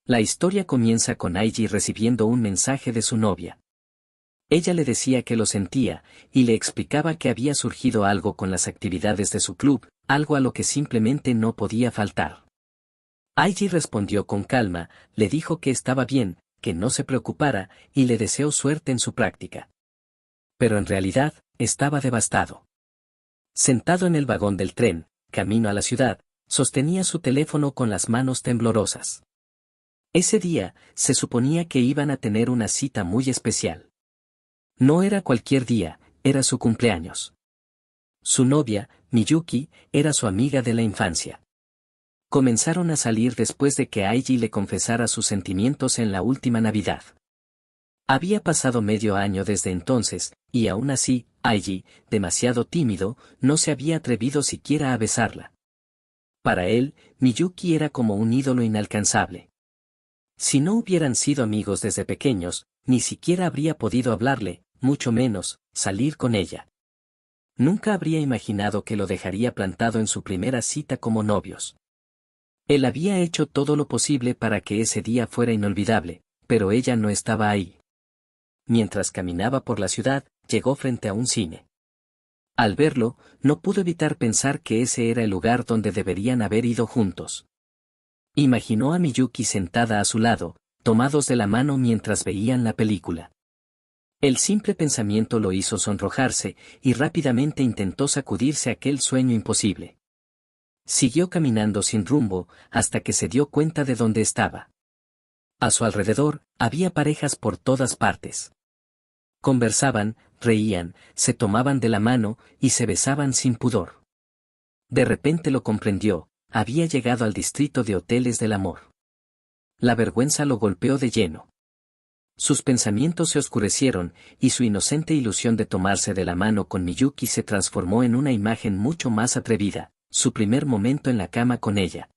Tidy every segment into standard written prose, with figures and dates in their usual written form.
La historia comienza con Aiji recibiendo un mensaje de su novia. Ella le decía que lo sentía, y le explicaba que había surgido algo con las actividades de su club, algo a lo que simplemente no podía faltar. Aiji respondió con calma, le dijo que estaba bien, que no se preocupara, y le deseó suerte en su práctica. Pero en realidad, estaba devastado. Sentado en el vagón del tren, camino a la ciudad, sostenía su teléfono con las manos temblorosas. Ese día, se suponía que iban a tener una cita muy especial. No era cualquier día, era su cumpleaños. Su novia, Miyuki, era su amiga de la infancia. Comenzaron a salir después de que Aiji le confesara sus sentimientos en la última Navidad. Había pasado medio año desde entonces, y aún así, Aiji, demasiado tímido, no se había atrevido siquiera a besarla. Para él, Miyuki era como un ídolo inalcanzable. Si no hubieran sido amigos desde pequeños, ni siquiera habría podido hablarle, mucho menos, salir con ella. Nunca habría imaginado que lo dejaría plantado en su primera cita como novios. Él había hecho todo lo posible para que ese día fuera inolvidable, pero ella no estaba ahí. Mientras caminaba por la ciudad, llegó frente a un cine. Al verlo, no pudo evitar pensar que ese era el lugar donde deberían haber ido juntos. Imaginó a Miyuki sentada a su lado, tomados de la mano mientras veían la película. El simple pensamiento lo hizo sonrojarse, y rápidamente intentó sacudirse aquel sueño imposible. Siguió caminando sin rumbo, hasta que se dio cuenta de dónde estaba. A su alrededor, había parejas por todas partes. Conversaban, reían, se tomaban de la mano, y se besaban sin pudor. De repente lo comprendió, había llegado al distrito de hoteles del amor. La vergüenza lo golpeó de lleno. Sus pensamientos se oscurecieron, y su inocente ilusión de tomarse de la mano con Miyuki se transformó en una imagen mucho más atrevida, su primer momento en la cama con ella.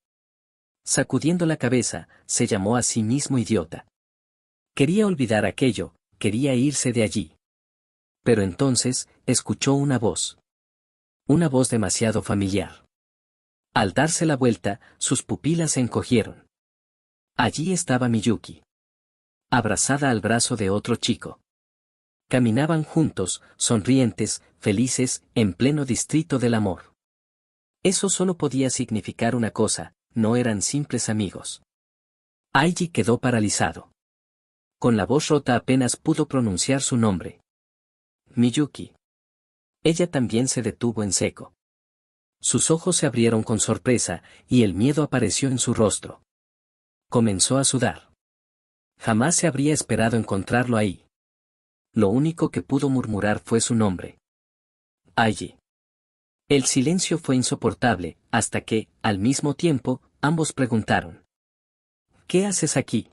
Sacudiendo la cabeza, se llamó a sí mismo idiota. Quería olvidar aquello, quería irse de allí. Pero entonces, escuchó una voz. Una voz demasiado familiar. Al darse la vuelta, sus pupilas se encogieron. Allí estaba Miyuki. Abrazada al brazo de otro chico. Caminaban juntos, sonrientes, felices, en pleno distrito del amor. Eso solo podía significar una cosa, no eran simples amigos. Aiji quedó paralizado. Con la voz rota apenas pudo pronunciar su nombre. Miyuki. Ella también se detuvo en seco. Sus ojos se abrieron con sorpresa, y el miedo apareció en su rostro. Comenzó a sudar. Jamás se habría esperado encontrarlo ahí. Lo único que pudo murmurar fue su nombre. Aiji. El silencio fue insoportable, hasta que, al mismo tiempo, ambos preguntaron. ¿Qué haces aquí?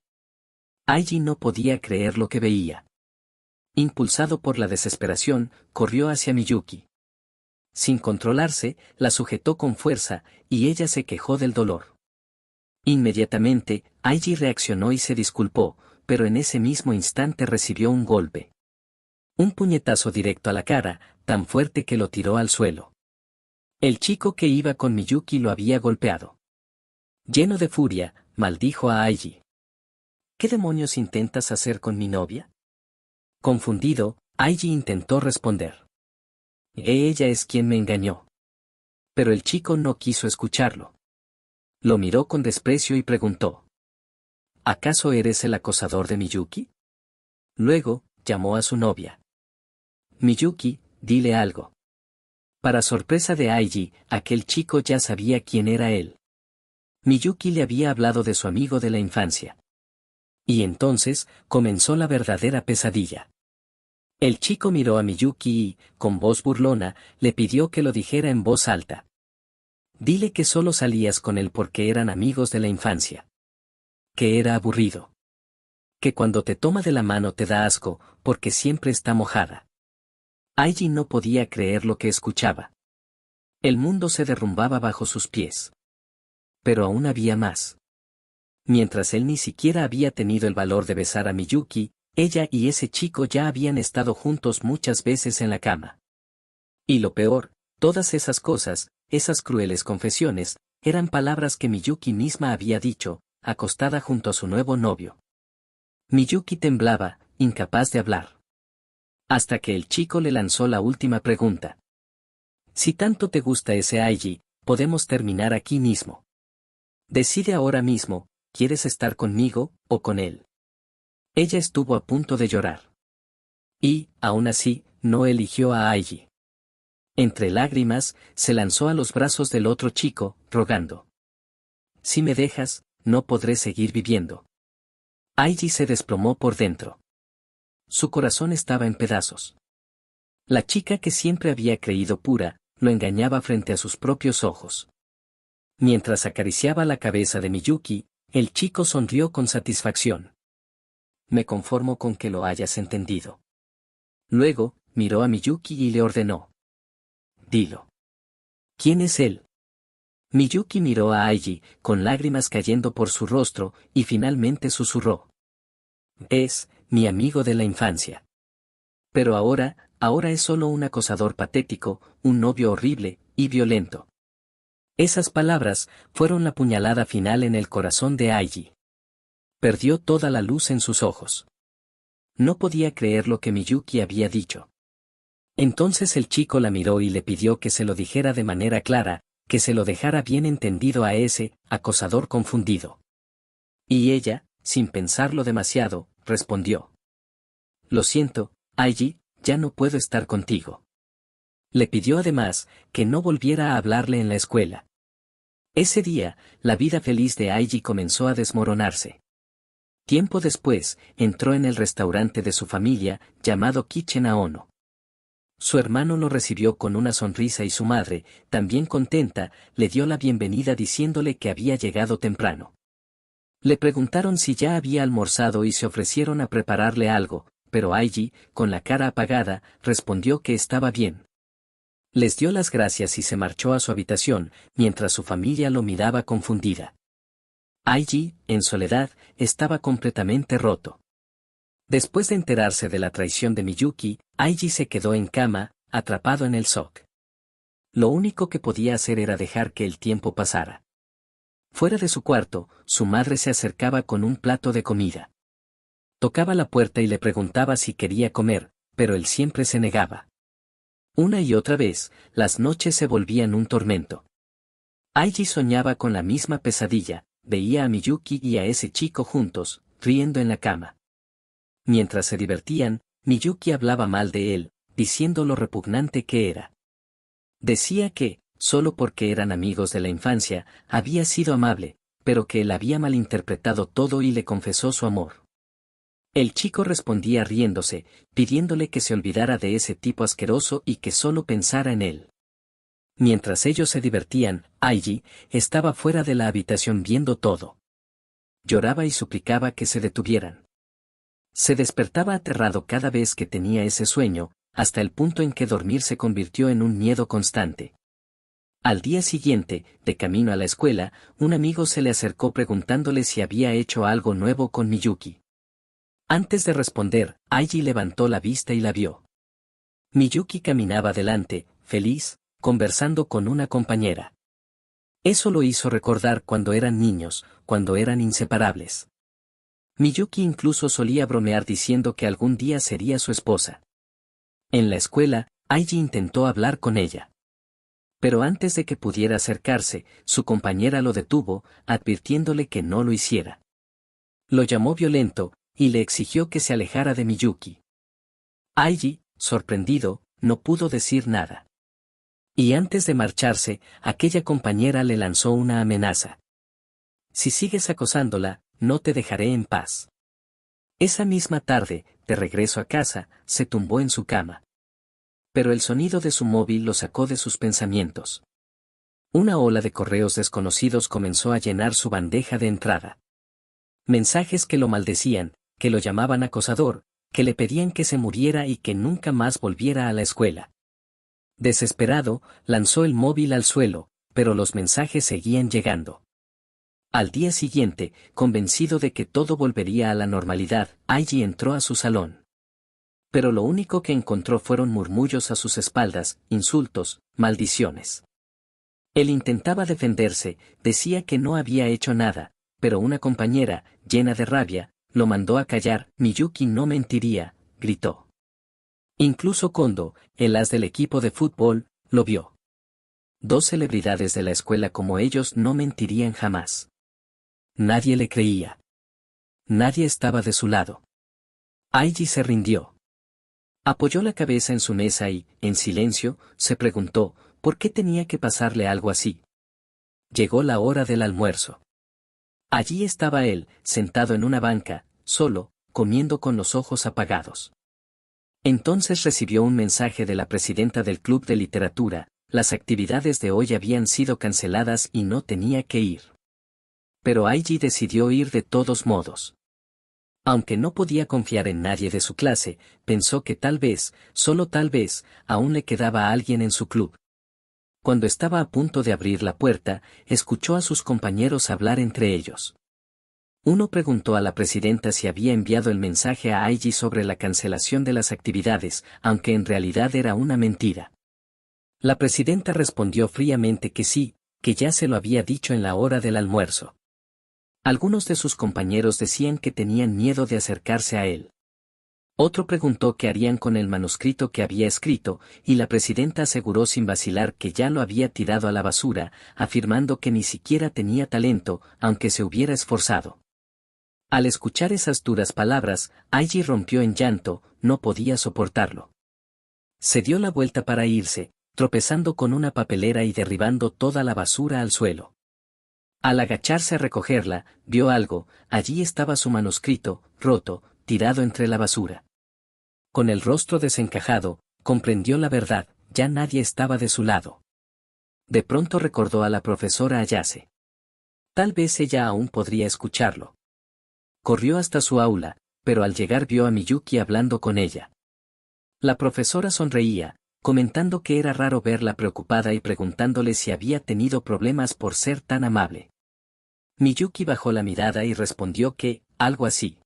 Aiji no podía creer lo que veía. Impulsado por la desesperación, corrió hacia Miyuki. Sin controlarse, la sujetó con fuerza, y ella se quejó del dolor. Inmediatamente, Aiji reaccionó y se disculpó, pero en ese mismo instante recibió un golpe. Un puñetazo directo a la cara, tan fuerte que lo tiró al suelo. El chico que iba con Miyuki lo había golpeado. Lleno de furia, maldijo a Aiji. ¿Qué demonios intentas hacer con mi novia? Confundido, Aiji intentó responder. Ella es quien me engañó. Pero el chico no quiso escucharlo. Lo miró con desprecio y preguntó. ¿Acaso eres el acosador de Miyuki? Luego, llamó a su novia. Miyuki, dile algo. Para sorpresa de Aiji, aquel chico ya sabía quién era él. Miyuki le había hablado de su amigo de la infancia. Y entonces, comenzó la verdadera pesadilla. El chico miró a Miyuki y, con voz burlona, le pidió que lo dijera en voz alta. Dile que solo salías con él porque eran amigos de la infancia. Que era aburrido. Que cuando te toma de la mano te da asco, porque siempre está mojada. Aiji no podía creer lo que escuchaba. El mundo se derrumbaba bajo sus pies. Pero aún había más. Mientras él ni siquiera había tenido el valor de besar a Miyuki, ella y ese chico ya habían estado juntos muchas veces en la cama. Y lo peor, todas esas cosas, esas crueles confesiones, eran palabras que Miyuki misma había dicho, acostada junto a su nuevo novio. Miyuki temblaba, incapaz de hablar. Hasta que el chico le lanzó la última pregunta. Si tanto te gusta ese Aiji, podemos terminar aquí mismo. Decide ahora mismo, ¿quieres estar conmigo, o con él? Ella estuvo a punto de llorar. Y, aún así, no eligió a Aiji. Entre lágrimas, se lanzó a los brazos del otro chico, rogando. Si me dejas, no podré seguir viviendo. Aiji se desplomó por dentro. Su corazón estaba en pedazos. La chica que siempre había creído pura, lo engañaba frente a sus propios ojos. Mientras acariciaba la cabeza de Miyuki, el chico sonrió con satisfacción. Me conformo con que lo hayas entendido. Luego, miró a Miyuki y le ordenó. Dilo. ¿Quién es él? Miyuki miró a Aiji, con lágrimas cayendo por su rostro, y finalmente susurró. Es, mi amigo de la infancia. Pero ahora es solo un acosador patético, un novio horrible, y violento. Esas palabras fueron la puñalada final en el corazón de Aiji. Perdió toda la luz en sus ojos. No podía creer lo que Miyuki había dicho. Entonces el chico la miró y le pidió que se lo dijera de manera clara, que se lo dejara bien entendido a ese acosador confundido. Y ella, sin pensarlo demasiado, respondió. Lo siento, Aiji, ya no puedo estar contigo. Le pidió además que no volviera a hablarle en la escuela. Ese día, la vida feliz de Aiji comenzó a desmoronarse. Tiempo después, entró en el restaurante de su familia, llamado Kitchen Aono. Su hermano lo recibió con una sonrisa y su madre, también contenta, le dio la bienvenida diciéndole que había llegado temprano. Le preguntaron si ya había almorzado y se ofrecieron a prepararle algo, pero Aiji, con la cara apagada, respondió que estaba bien. Les dio las gracias y se marchó a su habitación, mientras su familia lo miraba confundida. Aiji, en soledad, estaba completamente roto. Después de enterarse de la traición de Miyuki, Aiji se quedó en cama, atrapado en el shock. Lo único que podía hacer era dejar que el tiempo pasara. Fuera de su cuarto, su madre se acercaba con un plato de comida. Tocaba la puerta y le preguntaba si quería comer, pero él siempre se negaba. Una y otra vez, las noches se volvían un tormento. Aiji soñaba con la misma pesadilla, veía a Miyuki y a ese chico juntos, riendo en la cama. Mientras se divertían, Miyuki hablaba mal de él, diciendo lo repugnante que era. Decía que, solo porque eran amigos de la infancia, había sido amable, pero que él había malinterpretado todo y le confesó su amor. El chico respondía riéndose, pidiéndole que se olvidara de ese tipo asqueroso y que solo pensara en él. Mientras ellos se divertían, Aiji estaba fuera de la habitación viendo todo. Lloraba y suplicaba que se detuvieran. Se despertaba aterrado cada vez que tenía ese sueño, hasta el punto en que dormir se convirtió en un miedo constante. Al día siguiente, de camino a la escuela, un amigo se le acercó preguntándole si había hecho algo nuevo con Miyuki. Antes de responder, Aiji levantó la vista y la vio. Miyuki caminaba delante, feliz, conversando con una compañera. Eso lo hizo recordar cuando eran niños, cuando eran inseparables. Miyuki incluso solía bromear diciendo que algún día sería su esposa. En la escuela, Aiji intentó hablar con ella. Pero antes de que pudiera acercarse, su compañera lo detuvo, advirtiéndole que no lo hiciera. Lo llamó violento, y le exigió que se alejara de Miyuki. Aiji, sorprendido, no pudo decir nada. Y antes de marcharse, aquella compañera le lanzó una amenaza. Si sigues acosándola, no te dejaré en paz. Esa misma tarde, de regreso a casa, se tumbó en su cama. Pero el sonido de su móvil lo sacó de sus pensamientos. Una ola de correos desconocidos comenzó a llenar su bandeja de entrada. Mensajes que lo maldecían, que lo llamaban acosador, que le pedían que se muriera y que nunca más volviera a la escuela. Desesperado, lanzó el móvil al suelo, pero los mensajes seguían llegando. Al día siguiente, convencido de que todo volvería a la normalidad, Aiji entró a su salón. Pero lo único que encontró fueron murmullos a sus espaldas, insultos, maldiciones. Él intentaba defenderse, decía que no había hecho nada, pero una compañera, llena de rabia, lo mandó a callar. Miyuki no mentiría, gritó. Incluso Kondo, el as del equipo de fútbol, lo vio. Dos celebridades de la escuela como ellos no mentirían jamás. Nadie le creía. Nadie estaba de su lado. Aiji se rindió. Apoyó la cabeza en su mesa y, en silencio, se preguntó, ¿por qué tenía que pasarle algo así? Llegó la hora del almuerzo. Allí estaba él, sentado en una banca, solo, comiendo con los ojos apagados. Entonces recibió un mensaje de la presidenta del club de literatura: las actividades de hoy habían sido canceladas y no tenía que ir. Pero Aiji decidió ir de todos modos. Aunque no podía confiar en nadie de su clase, pensó que tal vez, solo tal vez, aún le quedaba alguien en su club. Cuando estaba a punto de abrir la puerta, escuchó a sus compañeros hablar entre ellos. Uno preguntó a la presidenta si había enviado el mensaje a Aiji sobre la cancelación de las actividades, aunque en realidad era una mentira. La presidenta respondió fríamente que sí, que ya se lo había dicho en la hora del almuerzo. Algunos de sus compañeros decían que tenían miedo de acercarse a él. Otro preguntó qué harían con el manuscrito que había escrito, y la presidenta aseguró sin vacilar que ya lo había tirado a la basura, afirmando que ni siquiera tenía talento, aunque se hubiera esforzado. Al escuchar esas duras palabras, Aiji rompió en llanto, no podía soportarlo. Se dio la vuelta para irse, tropezando con una papelera y derribando toda la basura al suelo. Al agacharse a recogerla, vio algo: allí estaba su manuscrito, roto, tirado entre la basura. Con el rostro desencajado, comprendió la verdad: ya nadie estaba de su lado. De pronto recordó a la profesora Ayase. Tal vez ella aún podría escucharlo. Corrió hasta su aula, pero al llegar vio a Miyuki hablando con ella. La profesora sonreía, comentando que era raro verla preocupada y preguntándole si había tenido problemas por ser tan amable. Miyuki bajó la mirada y respondió que, algo así.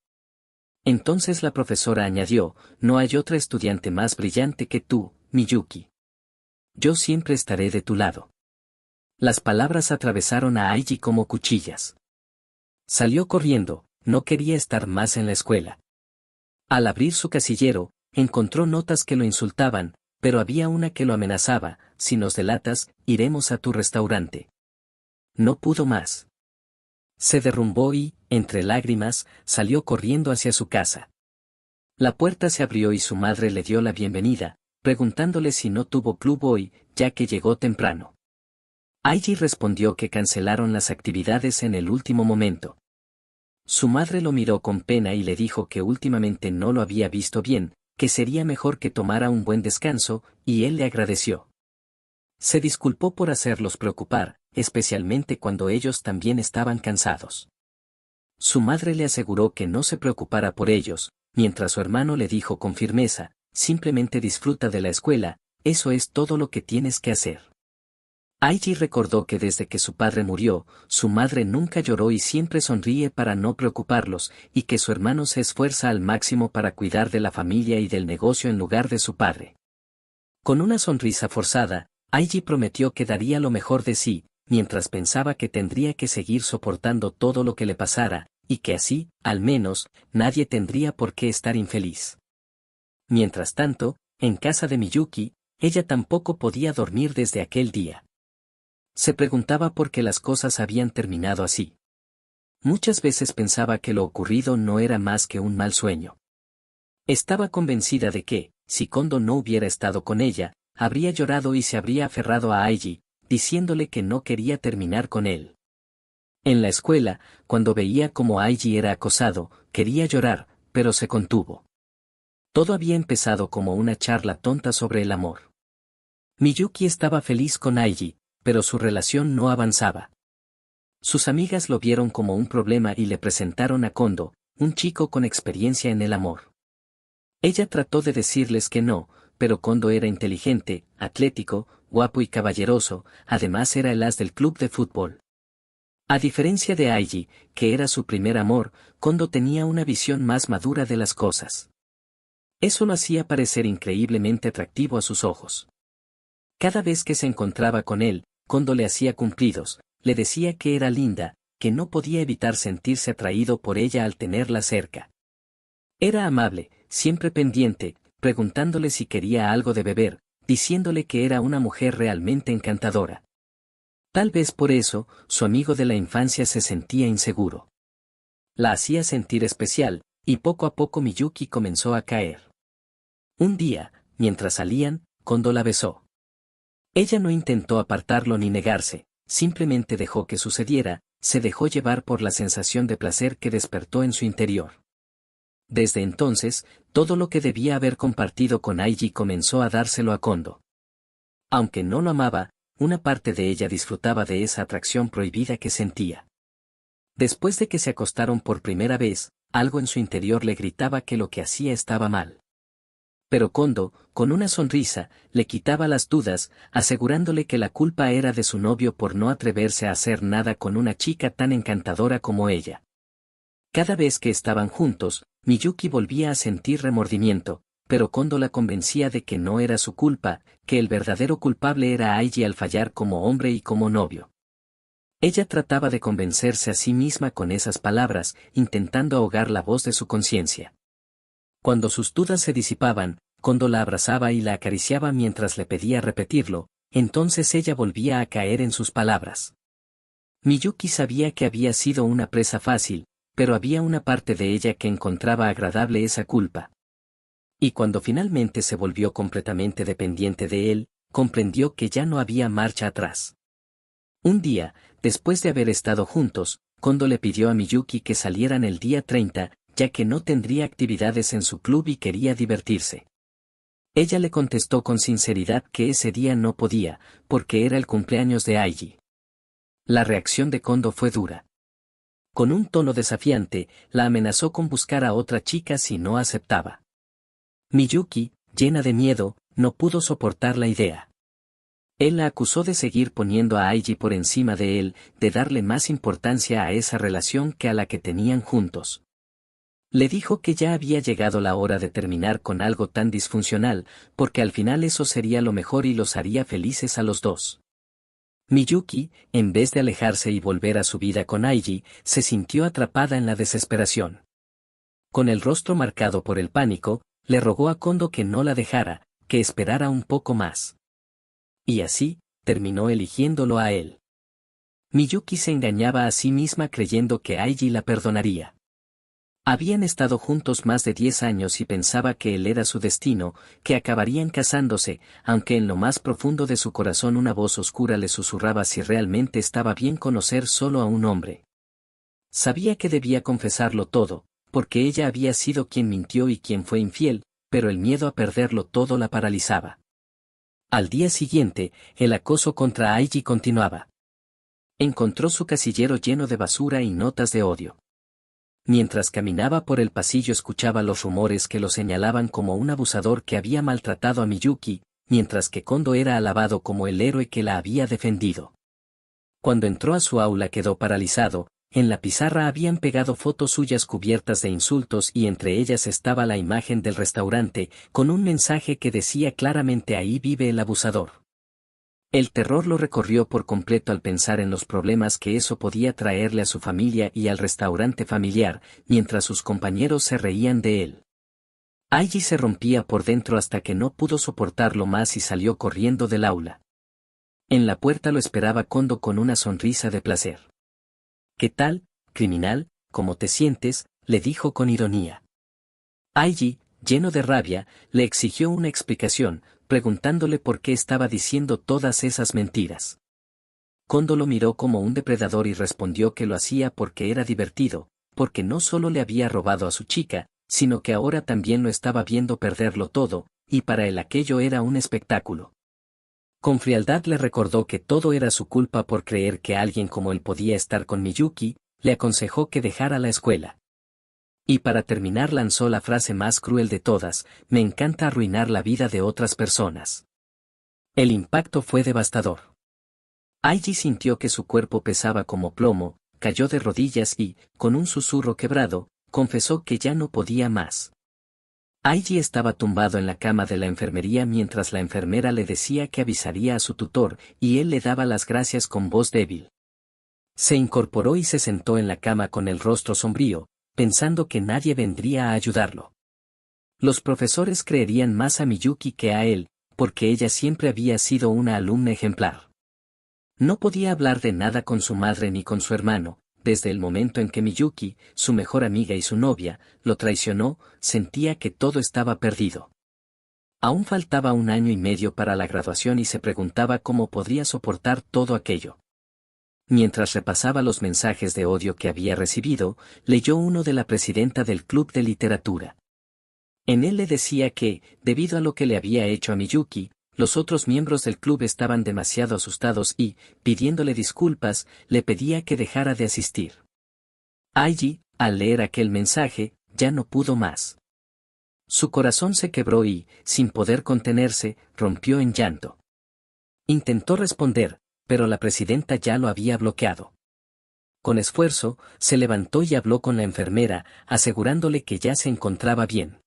Entonces la profesora añadió: no hay otra estudiante más brillante que tú, Miyuki. Yo siempre estaré de tu lado. Las palabras atravesaron a Aiji como cuchillas. Salió corriendo, no quería estar más en la escuela. Al abrir su casillero, encontró notas que lo insultaban, pero había una que lo amenazaba: si nos delatas, iremos a tu restaurante. No pudo más. Se derrumbó y, entre lágrimas, salió corriendo hacia su casa. La puerta se abrió y su madre le dio la bienvenida, preguntándole si no tuvo club hoy, ya que llegó temprano. Aiji respondió que cancelaron las actividades en el último momento. Su madre lo miró con pena y le dijo que últimamente no lo había visto bien, que sería mejor que tomara un buen descanso, y él le agradeció. Se disculpó por hacerlos preocupar, especialmente cuando ellos también estaban cansados. Su madre le aseguró que no se preocupara por ellos, mientras su hermano le dijo con firmeza: simplemente disfruta de la escuela, eso es todo lo que tienes que hacer. Aiji recordó que desde que su padre murió, su madre nunca lloró y siempre sonríe para no preocuparlos, y que su hermano se esfuerza al máximo para cuidar de la familia y del negocio en lugar de su padre. Con una sonrisa forzada, Aiji prometió que daría lo mejor de sí, mientras pensaba que tendría que seguir soportando todo lo que le pasara, y que así, al menos, nadie tendría por qué estar infeliz. Mientras tanto, en casa de Miyuki, ella tampoco podía dormir desde aquel día. Se preguntaba por qué las cosas habían terminado así. Muchas veces pensaba que lo ocurrido no era más que un mal sueño. Estaba convencida de que, si Kondo no hubiera estado con ella, habría llorado y se habría aferrado a Aiji, diciéndole que no quería terminar con él. En la escuela, cuando veía cómo Aiji era acosado, quería llorar, pero se contuvo. Todo había empezado como una charla tonta sobre el amor. Miyuki estaba feliz con Aiji, pero su relación no avanzaba. Sus amigas lo vieron como un problema y le presentaron a Kondo, un chico con experiencia en el amor. Ella trató de decirles que no, pero Kondo era inteligente, atlético, guapo y caballeroso, además era el as del club de fútbol. A diferencia de Aiji, que era su primer amor, Kondo tenía una visión más madura de las cosas. Eso lo hacía parecer increíblemente atractivo a sus ojos. Cada vez que se encontraba con él, Kondo le hacía cumplidos, le decía que era linda, que no podía evitar sentirse atraído por ella al tenerla cerca. Era amable, siempre pendiente, preguntándole si quería algo de beber, diciéndole que era una mujer realmente encantadora. Tal vez por eso, su amigo de la infancia se sentía inseguro. La hacía sentir especial, y poco a poco Miyuki comenzó a caer. Un día, mientras salían, Kondo la besó. Ella no intentó apartarlo ni negarse, simplemente dejó que sucediera, se dejó llevar por la sensación de placer que despertó en su interior. Desde entonces, todo lo que debía haber compartido con Aiji comenzó a dárselo a Kondo. Aunque no lo amaba, una parte de ella disfrutaba de esa atracción prohibida que sentía. Después de que se acostaron por primera vez, algo en su interior le gritaba que lo que hacía estaba mal. Pero Kondo, con una sonrisa, le quitaba las dudas, asegurándole que la culpa era de su novio por no atreverse a hacer nada con una chica tan encantadora como ella. Cada vez que estaban juntos, Miyuki volvía a sentir remordimiento, pero Kondo la convencía de que no era su culpa, que el verdadero culpable era Aiji al fallar como hombre y como novio. Ella trataba de convencerse a sí misma con esas palabras, intentando ahogar la voz de su conciencia. Cuando sus dudas se disipaban, Kondo la abrazaba y la acariciaba mientras le pedía repetirlo, entonces ella volvía a caer en sus palabras. Miyuki sabía que había sido una presa fácil, pero había una parte de ella que encontraba agradable esa culpa. Y cuando finalmente se volvió completamente dependiente de él, comprendió que ya no había marcha atrás. Un día, después de haber estado juntos, Kondo le pidió a Miyuki que salieran el día 30, ya que no tendría actividades en su club y quería divertirse. Ella le contestó con sinceridad que ese día no podía, porque era el cumpleaños de Aiji. La reacción de Kondo fue dura. Con un tono desafiante, la amenazó con buscar a otra chica si no aceptaba. Miyuki, llena de miedo, no pudo soportar la idea. Él la acusó de seguir poniendo a Aiji por encima de él, de darle más importancia a esa relación que a la que tenían juntos. Le dijo que ya había llegado la hora de terminar con algo tan disfuncional, porque al final eso sería lo mejor y los haría felices a los dos. Miyuki, en vez de alejarse y volver a su vida con Aiji, se sintió atrapada en la desesperación. Con el rostro marcado por el pánico, le rogó a Kondo que no la dejara, que esperara un poco más. Y así, terminó eligiéndolo a él. Miyuki se engañaba a sí misma creyendo que Aiji la perdonaría. Habían estado juntos más de 10 años y pensaba que él era su destino, que acabarían casándose, aunque en lo más profundo de su corazón una voz oscura le susurraba si realmente estaba bien conocer solo a un hombre. Sabía que debía confesarlo todo, porque ella había sido quien mintió y quien fue infiel, pero el miedo a perderlo todo la paralizaba. Al día siguiente, el acoso contra Aiji continuaba. Encontró su casillero lleno de basura y notas de odio. Mientras caminaba por el pasillo escuchaba los rumores que lo señalaban como un abusador que había maltratado a Miyuki, mientras que Kondo era alabado como el héroe que la había defendido. Cuando entró a su aula quedó paralizado, en la pizarra habían pegado fotos suyas cubiertas de insultos y entre ellas estaba la imagen del restaurante, con un mensaje que decía claramente ahí vive el abusador. El terror lo recorrió por completo al pensar en los problemas que eso podía traerle a su familia y al restaurante familiar, mientras sus compañeros se reían de él. Aiji se rompía por dentro hasta que no pudo soportarlo más y salió corriendo del aula. En la puerta lo esperaba Kondo con una sonrisa de placer. «¿Qué tal, criminal, cómo te sientes?», le dijo con ironía. Aiji, lleno de rabia, le exigió una explicación, preguntándole por qué estaba diciendo todas esas mentiras. Kondo lo miró como un depredador y respondió que lo hacía porque era divertido, porque no solo le había robado a su chica, sino que ahora también lo estaba viendo perderlo todo, y para él aquello era un espectáculo. Con frialdad le recordó que todo era su culpa por creer que alguien como él podía estar con Miyuki, le aconsejó que dejara la escuela. Y para terminar lanzó la frase más cruel de todas: «Me encanta arruinar la vida de otras personas». El impacto fue devastador. Aiji sintió que su cuerpo pesaba como plomo, cayó de rodillas y, con un susurro quebrado, confesó que ya no podía más. Aiji estaba tumbado en la cama de la enfermería mientras la enfermera le decía que avisaría a su tutor, y él le daba las gracias con voz débil. Se incorporó y se sentó en la cama con el rostro sombrío, pensando que nadie vendría a ayudarlo. Los profesores creerían más a Miyuki que a él, porque ella siempre había sido una alumna ejemplar. No podía hablar de nada con su madre ni con su hermano. Desde el momento en que Miyuki, su mejor amiga y su novia, lo traicionó, sentía que todo estaba perdido. Aún faltaba 1 año y medio para la graduación y se preguntaba cómo podría soportar todo aquello. Mientras repasaba los mensajes de odio que había recibido, leyó uno de la presidenta del club de literatura. En él le decía que, debido a lo que le había hecho a Miyuki, los otros miembros del club estaban demasiado asustados y, pidiéndole disculpas, le pedía que dejara de asistir. Aiji, al leer aquel mensaje, ya no pudo más. Su corazón se quebró y, sin poder contenerse, rompió en llanto. Intentó responder, pero la presidenta ya lo había bloqueado. Con esfuerzo, se levantó y habló con la enfermera, asegurándole que ya se encontraba bien.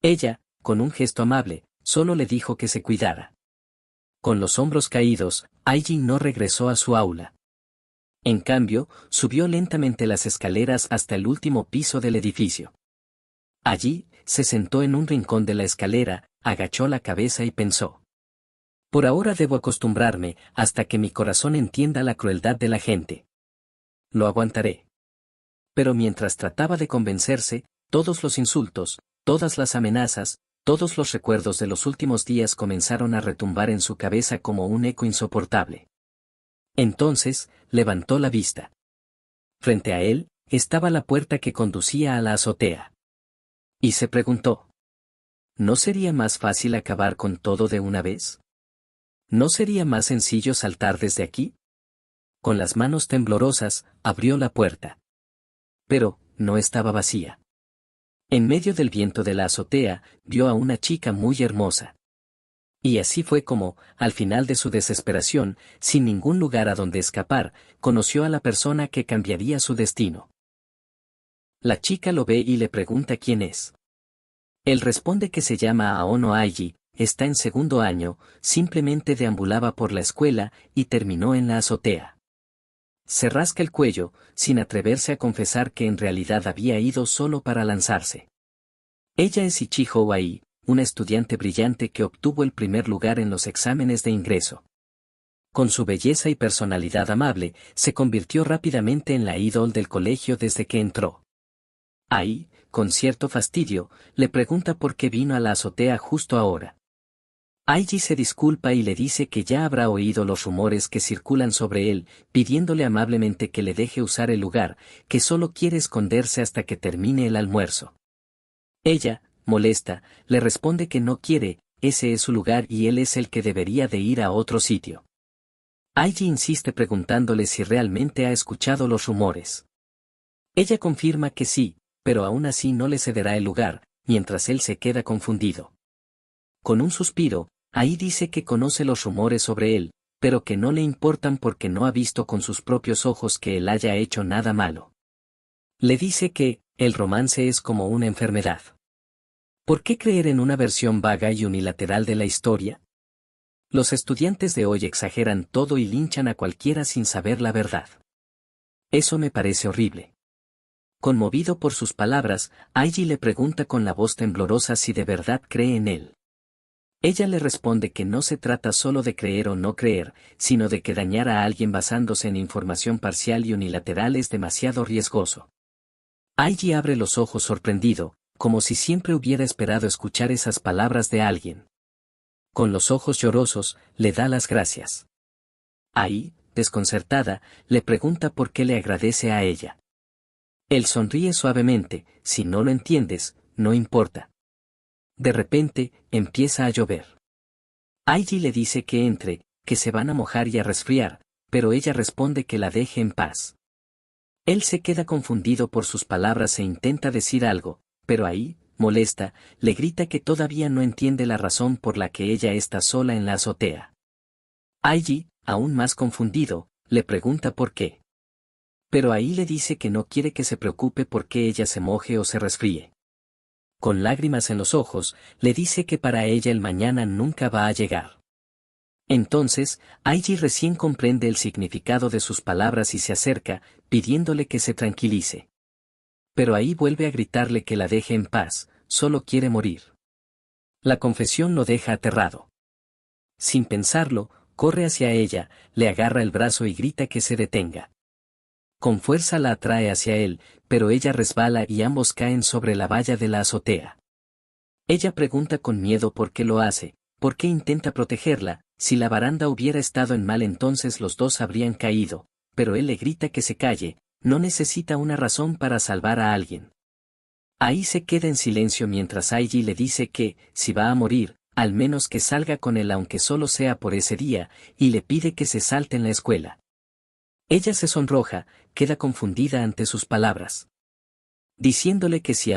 Ella, con un gesto amable, solo le dijo que se cuidara. Con los hombros caídos, Aiji no regresó a su aula. En cambio, subió lentamente las escaleras hasta el último piso del edificio. Allí, se sentó en un rincón de la escalera, agachó la cabeza y pensó. Por ahora debo acostumbrarme, hasta que mi corazón entienda la crueldad de la gente. Lo aguantaré. Pero mientras trataba de convencerse, todos los insultos, todas las amenazas, todos los recuerdos de los últimos días comenzaron a retumbar en su cabeza como un eco insoportable. Entonces, levantó la vista. Frente a él, estaba la puerta que conducía a la azotea. Y se preguntó. ¿No sería más fácil acabar con todo de una vez? ¿No sería más sencillo saltar desde aquí? Con las manos temblorosas, abrió la puerta. Pero, no estaba vacía. En medio del viento de la azotea, vio a una chica muy hermosa. Y así fue como, al final de su desesperación, sin ningún lugar a donde escapar, conoció a la persona que cambiaría su destino. La chica lo ve y le pregunta quién es. Él responde que se llama Aono Aiji, está en segundo año, simplemente deambulaba por la escuela y terminó en la azotea. Se rasca el cuello, sin atreverse a confesar que en realidad había ido solo para lanzarse. Ella es Ichijo Ai, una estudiante brillante que obtuvo el primer lugar en los exámenes de ingreso. Con su belleza y personalidad amable, se convirtió rápidamente en la ídol del colegio desde que entró. Ai, con cierto fastidio, le pregunta por qué vino a la azotea justo ahora. Aiji se disculpa y le dice que ya habrá oído los rumores que circulan sobre él, pidiéndole amablemente que le deje usar el lugar, que solo quiere esconderse hasta que termine el almuerzo. Ella, molesta, le responde que no quiere, ese es su lugar y él es el que debería de ir a otro sitio. Aiji insiste preguntándole si realmente ha escuchado los rumores. Ella confirma que sí, pero aún así no le cederá el lugar, mientras él se queda confundido. Con un suspiro, Ai dice que conoce los rumores sobre él, pero que no le importan porque no ha visto con sus propios ojos que él haya hecho nada malo. Le dice que, el romance es como una enfermedad. ¿Por qué creer en una versión vaga y unilateral de la historia? Los estudiantes de hoy exageran todo y linchan a cualquiera sin saber la verdad. Eso me parece horrible. Conmovido por sus palabras, Aiji le pregunta con la voz temblorosa si de verdad cree en él. Ella le responde que no se trata solo de creer o no creer, sino de que dañar a alguien basándose en información parcial y unilateral es demasiado riesgoso. Aiji abre los ojos sorprendido, como si siempre hubiera esperado escuchar esas palabras de alguien. Con los ojos llorosos, le da las gracias. Ai, desconcertada, le pregunta por qué le agradece a ella. Él sonríe suavemente, si no lo entiendes, no importa. De repente, empieza a llover. Aiji le dice que entre, que se van a mojar y a resfriar, pero ella responde que la deje en paz. Él se queda confundido por sus palabras e intenta decir algo, pero Ai, molesta, le grita que todavía no entiende la razón por la que ella está sola en la azotea. Aiji, aún más confundido, le pregunta por qué. Pero Ai le dice que no quiere que se preocupe porque ella se moje o se resfríe. Con lágrimas en los ojos, le dice que para ella el mañana nunca va a llegar. Entonces, Aiji recién comprende el significado de sus palabras y se acerca, pidiéndole que se tranquilice. Pero ahí vuelve a gritarle que la deje en paz, solo quiere morir. La confesión lo deja aterrado. Sin pensarlo, corre hacia ella, le agarra el brazo y grita que se detenga. Con fuerza la atrae hacia él, pero ella resbala y ambos caen sobre la valla de la azotea. Ella pregunta con miedo por qué lo hace, por qué intenta protegerla. Si la baranda hubiera estado en mal entonces los dos habrían caído, pero él le grita que se calle, no necesita una razón para salvar a alguien. Ahí se queda en silencio mientras Aiji le dice que, si va a morir, al menos que salga con él aunque solo sea por ese día, y le pide que se salte en la escuela. Ella se sonroja, queda confundida ante sus palabras. Diciéndole que si aún